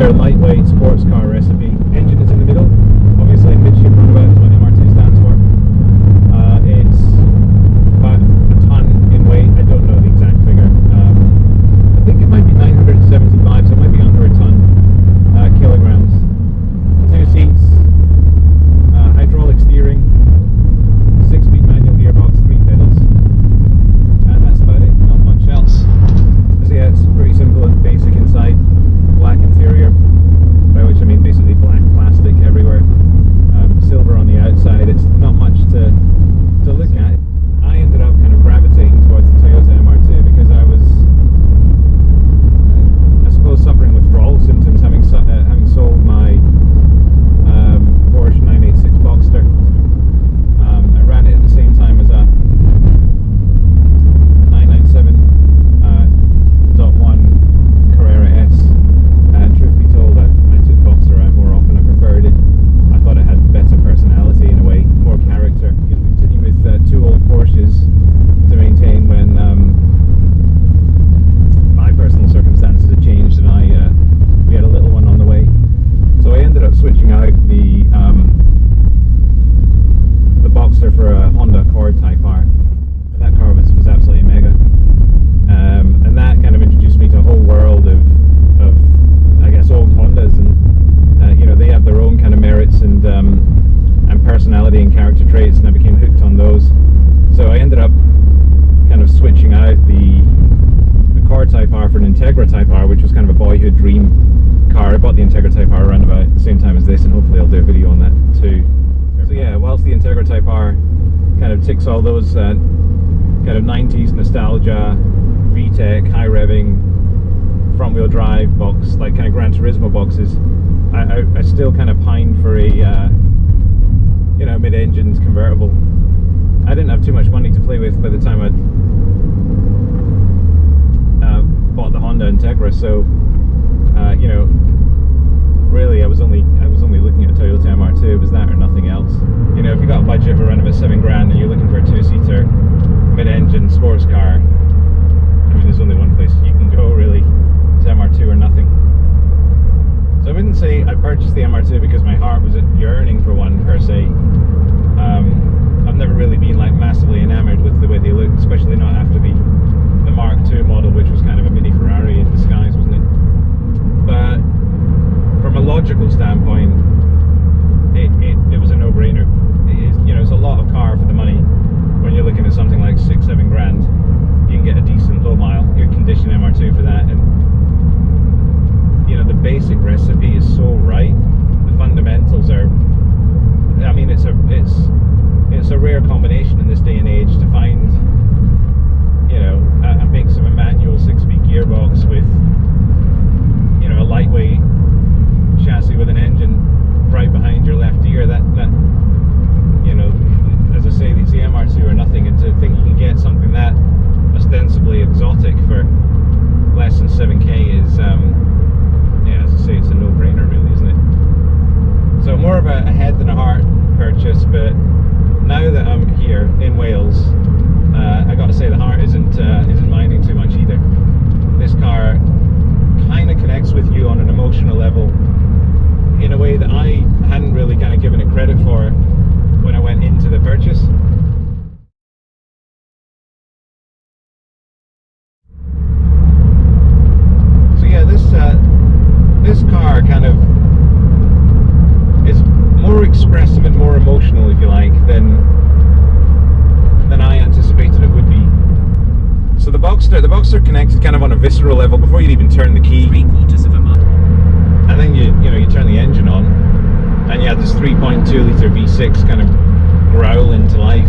roadster lightweight sports car recipe. Engine is in the middle, obviously mid-shape roundabout is what MR2 stands for. It's about a ton in weight. I don't know the exact figure. I think it might be 975, so it might be under a ton kilograms. 2 seats, hydraulic steering, 6-speed manual gearbox, 3 pedals, and that's about it. Not much else. So yeah, it's pretty simple and basic inside. Black interior, by which I mean basically black plastic everywhere. Silver on the outside. It's not much to look at. I ended up kind of gravitating towards the Toyota MR2 because I was, I suppose, suffering withdrawal symptoms having sold my Porsche 986 Boxster. I ran it at the same time as a 997.1 Carrera S, and truth be told, I took Boxster out more often. I preferred it. I thought it had better personality in a way, more character. You can continue with 2 old Porsches to maintain when my personal circumstances had changed and we had a little one on the way. So I ended up switching out the Boxster for a Honda Accord Type R. That car was absolutely mega. And that kind of introduced me to a whole world of I guess, old Hondas, and you know, they have their own kind of merits and personality and character traits, and I became hooked on those. So I ended up kind of switching out the Core Type R for an Integra Type R, which was kind of a boyhood dream car. I bought the Integra Type R around about the same time as this, and hopefully I'll do a video on that too. So yeah, whilst the Integra Type R kind of ticks all those kind of 90s nostalgia, VTEC, high revving, front wheel drive box, like kind of Gran Turismo boxes, I still kind of pine for a you know, mid-engined convertible. I didn't have too much money to play with by the time I'd bought the Honda Integra, so you know, really I was only looking at a Toyota MR2. It was that or nothing else. You know, if you got a budget of around about $7 grand and you're looking for a 2-seater mid-engine sports car, I mean, there's only one place you can go really. It's MR2 or nothing. So I wouldn't say I purchased the MR2 because my heart was yearning for one per se. I've never really been like massively enamored with the way they look, especially not after the Mark II model, which was kind of a mini Ferrari in disguise, wasn't it? But from a logical standpoint, it was a no-brainer. It is, you know, it's a lot of car for the money. When you're looking at something like 6-7 grand, you can get a decent low mile, good condition MR2 for that. And you know, the basic recipe is so right. The fundamentals are, I mean, it's a rare combination in this day and age to find, you know, a mix of a manual 6-speed gearbox with, you know, a lightweight chassis with an engine right behind your left ear. That you know, as I say, it's the MR2 or nothing, and to think you can get something that ostensibly exotic for less than 7k is, yeah, as I say, it's a no-brainer really, isn't it? So more of a head than a heart purchase, but now that I'm here in Wales, I got to say the heart isn't minding too much either. This car kind of connects with you on an emotional level in a way that I hadn't really kind of given it credit for when I went into the purchase. So yeah, this car kind of is more expressive and more emotional, if you like, than I anticipated it would be. So the Boxster connected kind of on a visceral level before you'd even turn the key. 3/4 of a mile. And then you turn the engine on, and you had this 3.2 litre V6 kind of growl into life,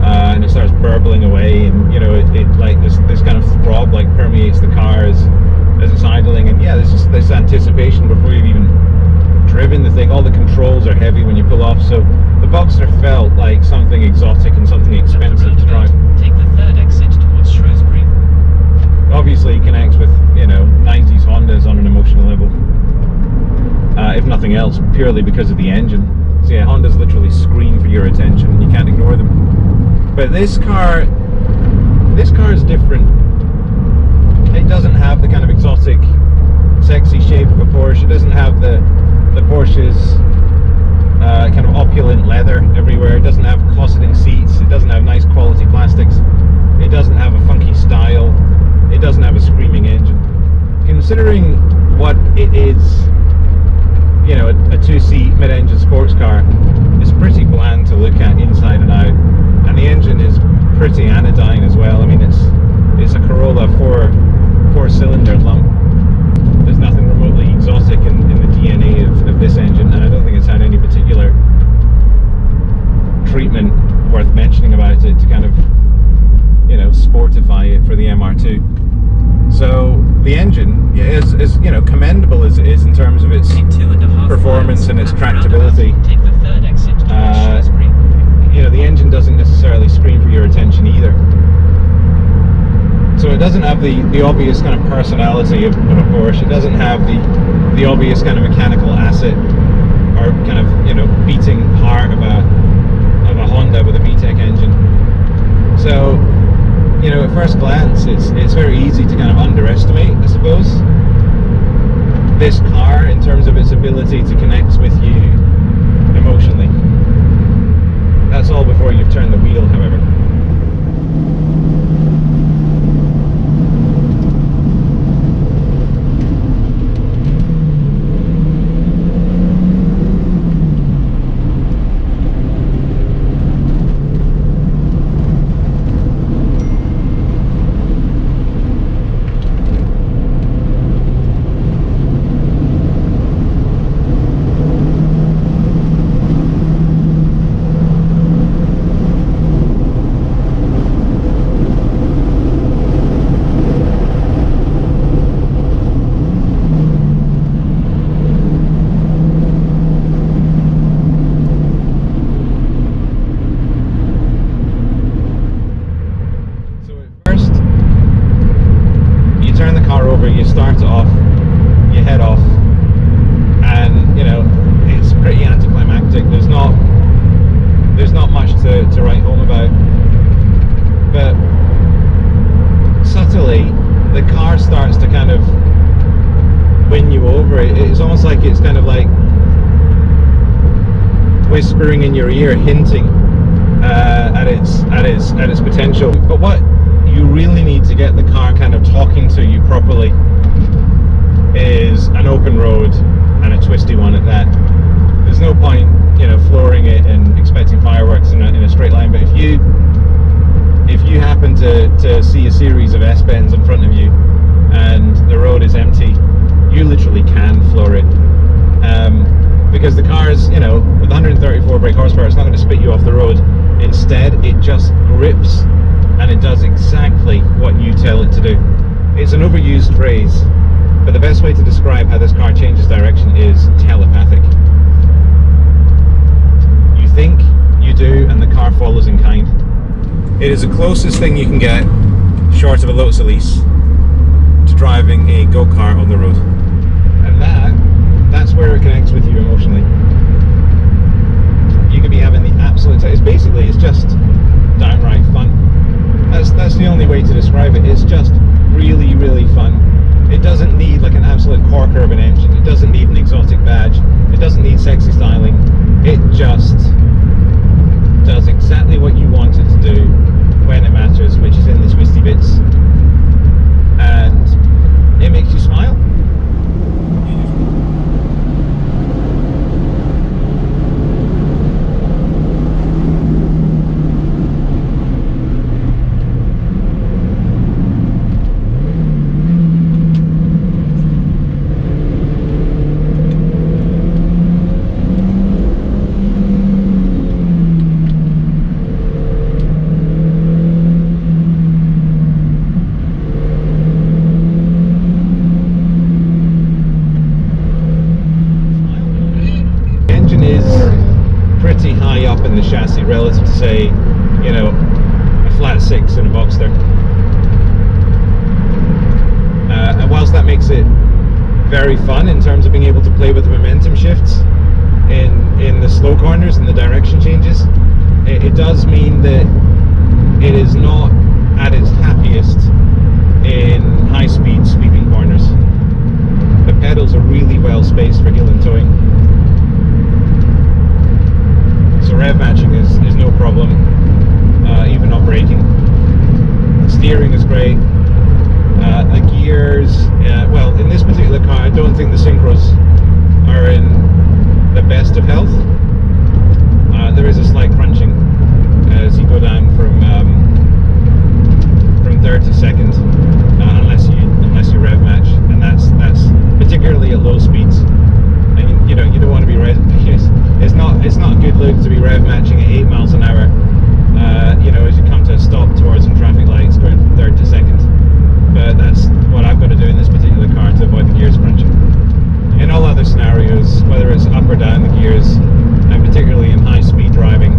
and it starts burbling away, and you know, it like this kind of throb like permeates the car as it's idling, and yeah, there's just this anticipation before you've even driven the thing. All the controls are heavy when you pull off, so the Boxster felt like something exotic and something expensive to drive. Take the 3rd exit towards Shrewsbury. Obviously connects with, you know, 90s Hondas on an emotional level, if nothing else, purely because of the engine. So yeah, Hondas literally scream for your attention, and you can't ignore them. But this car is different. It doesn't have the kind of exotic sexy shape of a Porsche. It doesn't have the Porsche's kind of opulent leather everywhere. It doesn't have cosseting seats. It doesn't have nice quality plastics. It doesn't have a funky style. It doesn't have a screaming engine. Considering what it is, you know, a two-seat mid-engine sports car, it's pretty bland to look at inside and out, and the engine is pretty anodyne as well. I mean, it's a Corolla four-cylinder lump. There's nothing remotely exotic in the DNA of this engine, and I don't think it's had any particular treatment worth mentioning about it to kind of, you know, sportify it for the MR2. So the engine is, you know, commendable as it is in terms of its performance and its tractability. Take the third exit towards Shrewsbury. You know, the engine doesn't necessarily scream for your attention either. So it doesn't have the obvious kind of personality of a Porsche. It doesn't have the obvious kind of mechanical asset or kind of, you know, beating heart of a Honda with a VTEC engine. So, you know, at first glance, it's very easy to kind of underestimate, I suppose, this car in terms of its ability to connect with you emotionally. That's all before you've turned the wheel, however. You start it off, you head off, and you know it's pretty anticlimactic. There's not much to write home about, but subtly the car starts to kind of win you over. It's almost like it's kind of like whispering in your ear, hinting at its potential. But what you really need to get the car kind of talking to you properly is an open road, and a twisty one at that. There's no point, you know, flooring it and expecting fireworks in a straight line. But if you happen to see a series of S-bends in front of you and the road is empty, you literally can floor it, because the car is, you know, with 134 brake horsepower, it's not going to spit you off the road. Instead, it just grips, and it does exactly what you tell it to do. It's an overused phrase, but the best way to describe how this car changes direction is telepathic. You think, you do, and the car follows in kind. It is the closest thing you can get, short of a Lotus Elise, to driving a go-kart on the road. And that's where it connects with you emotionally. You could be having the absolute time. It's just downright fun. That's the only way to describe it. It's just really, really fun. It doesn't need like an absolute corker of an engine. It doesn't need an exotic badge. It doesn't need sexy styling. It just does exactly what you want it to do when it matters, which is in the twisty bits. And it makes you smile. Pretty high up in the chassis relative to, say, you know, a flat six in a Boxster. And whilst that makes it very fun in terms of being able to play with the momentum shifts in the slow corners and the direction changes, it does mean that it is not at its happiest in high-speed sweeping corners. The don't think the synchros are in the best of health. There is a slight crunching as you go down from third to second, unless you rev match, and that's particularly at low speeds. And you don't want to be it's not a good look to be rev matching at 8 miles an hour. As you come to a stop towards some traffic lights, going from third to second. But that's what I've got to do in this particular car to avoid the gears crunching. In all other scenarios, whether it's up or down the gears, and particularly in high-speed driving,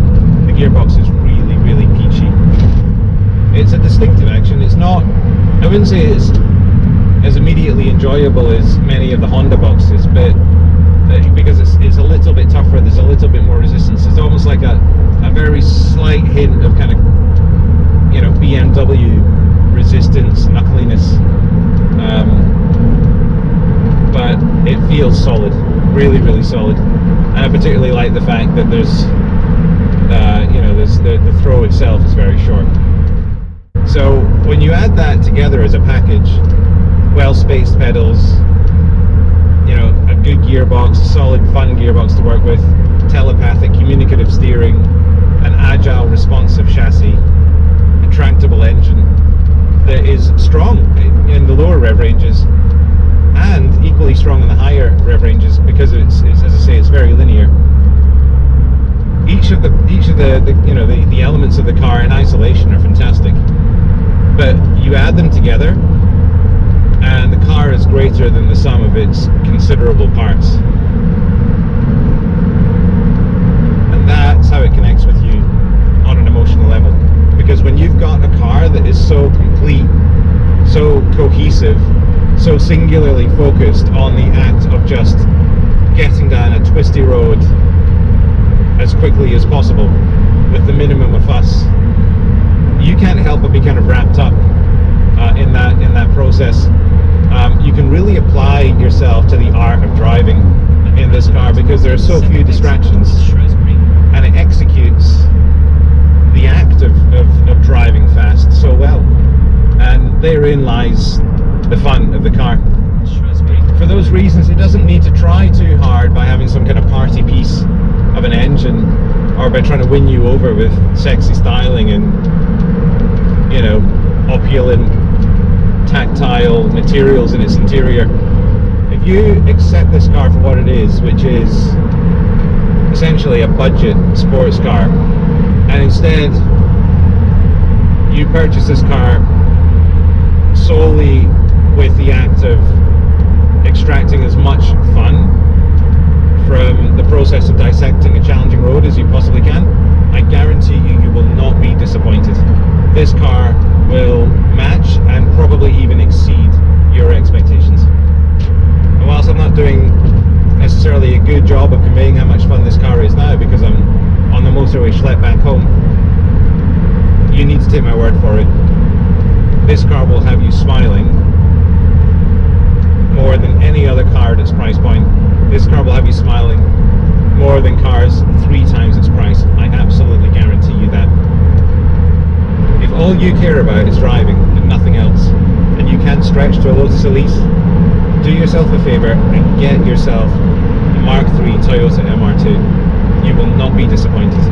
the gearbox is really, really peachy. It's a distinctive action. It's not, I wouldn't say it's as immediately enjoyable as many of the Honda boxes, but because it's a little bit tougher, there's a little bit more resistance. It's almost like a very slight hint of kind of, BMW resistance, knuckliness. But it feels solid, really, really solid. And I particularly like the fact that there's the throw itself is very short. So when you add that together as a package, well-spaced pedals, a good gearbox, a solid, fun gearbox to work with, telepathic, communicative steering, an agile, responsive chassis, a tractable engine that is strong in the lower rev ranges and equally strong in the higher rev ranges, because it's as I say, it's very linear. Each of the elements of the car in isolation are fantastic, but you add them together and the car is greater than the sum of its considerable parts. And that's how it connects with you on an emotional level. Because when you've got a car that is so complete, so cohesive, so singularly focused on the act of just getting down a twisty road as quickly as possible with the minimum of fuss, you can't help but be kind of wrapped up in that process. You can really apply yourself to the art of driving in this car because there are so few distractions, and it executes the act of driving fast so well, and therein lies the fun of the car. For those reasons, it doesn't need to try too hard by having some kind of party piece of an engine, or by trying to win you over with sexy styling and opulent tactile materials in its interior. If you accept this car for what it is, which is essentially a budget sports car, and instead you purchase this car solely with the act of extracting as much fun from the process of dissecting a challenging road as you possibly can, I guarantee you will not be disappointed. This car will match and probably even exceed your expectations. And whilst I'm not doing necessarily a good job of conveying how much fun this car is now because I'm on the motorway schlep back home, you need to take my word for it. This car will have you smiling more than any other car at its price point. This car will have you smiling more than cars 3 times its price. I absolutely guarantee you that. If all you care about is driving and nothing else, and you can't stretch to a Lotus Elise, do yourself a favour and get yourself a Mark III Toyota MR2. You will not be disappointed.